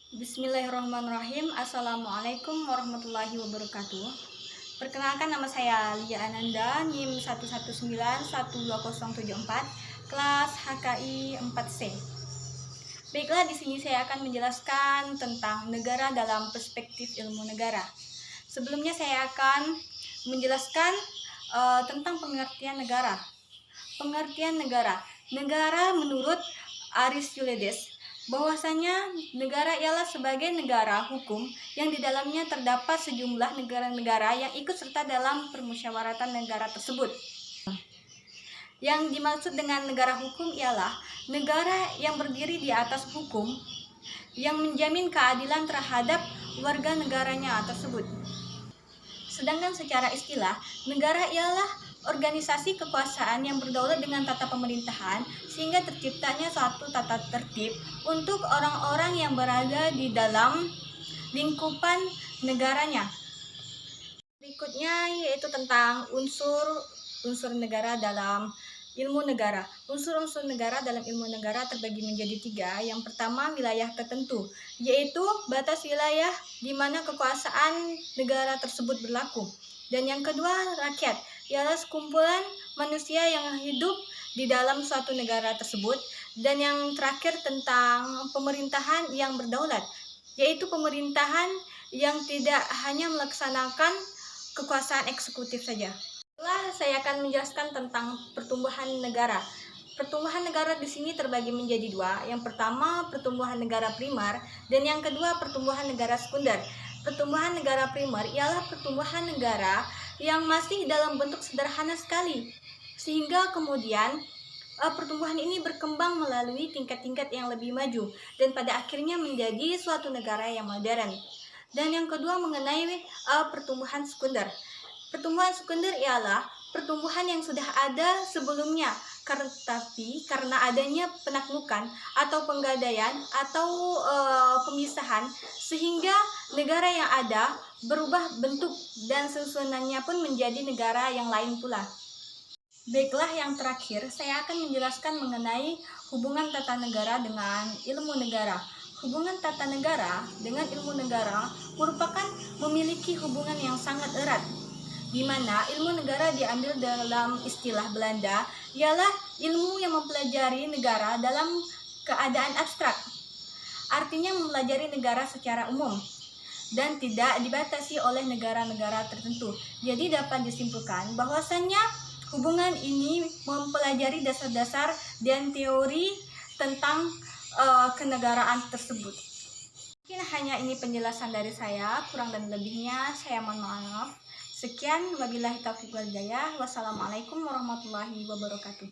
Bismillahirrahmanirrahim. Assalamualaikum warahmatullahi wabarakatuh. Perkenalkan, nama saya Lia Ananda, NIM 1191274, kelas HKI 4C. Baiklah, di sini saya akan menjelaskan tentang negara dalam perspektif ilmu negara. Sebelumnya saya akan menjelaskan tentang pengertian negara. Pengertian negara. Negara menurut Aristoteles bahwasanya negara ialah sebagai negara hukum yang di dalamnya terdapat sejumlah negara-negara yang ikut serta dalam permusyawaratan negara tersebut. Yang dimaksud dengan negara hukum ialah negara yang berdiri di atas hukum yang menjamin keadilan terhadap warga negaranya tersebut. Sedangkan secara istilah, negara ialah organisasi kekuasaan yang berdaulat dengan tata pemerintahan sehingga terciptanya suatu tata tertib untuk orang-orang yang berada di dalam lingkupan negaranya. Berikutnya yaitu tentang unsur negara dalam ilmu negara. Unsur-unsur negara dalam ilmu negara terbagi menjadi 3. Yang pertama, wilayah tertentu, yaitu batas wilayah di mana kekuasaan negara tersebut berlaku. Dan yang kedua, rakyat, ialah sekumpulan manusia yang hidup di dalam suatu negara tersebut. Dan yang terakhir tentang pemerintahan yang berdaulat, yaitu pemerintahan yang tidak hanya melaksanakan kekuasaan eksekutif saja. Setelah saya akan menjelaskan tentang pertumbuhan negara. Pertumbuhan negara di sini terbagi menjadi 2. Yang pertama, pertumbuhan negara primer, dan yang kedua, pertumbuhan negara sekunder. Pertumbuhan negara primer ialah pertumbuhan negara yang masih dalam bentuk sederhana sekali, sehingga kemudian pertumbuhan ini berkembang melalui tingkat-tingkat yang lebih maju dan pada akhirnya menjadi suatu negara yang modern. Dan yang kedua, mengenai pertumbuhan sekunder. Pertumbuhan sekunder ialah pertumbuhan yang sudah ada sebelumnya, tapi karena adanya penaklukan atau penggadaian atau pemisahan, sehingga negara yang ada berubah bentuk dan susunannya pun menjadi negara yang lain pula. Baiklah, yang terakhir saya akan menjelaskan mengenai hubungan tata negara dengan ilmu negara. Hubungan tata negara dengan ilmu negara merupakan memiliki hubungan yang sangat erat, di mana ilmu negara diambil dalam istilah Belanda ialah ilmu yang mempelajari negara dalam keadaan abstrak. Artinya mempelajari negara secara umum dan tidak dibatasi oleh negara-negara tertentu. Jadi dapat disimpulkan bahwasannya hubungan ini mempelajari dasar-dasar dan teori tentang kenegaraan tersebut. Mungkin hanya ini penjelasan dari saya, kurang dan lebihnya saya mohon maaf. Sekian, wabillahi taufiq wal hidayah. Wassalamualaikum warahmatullahi wabarakatuh.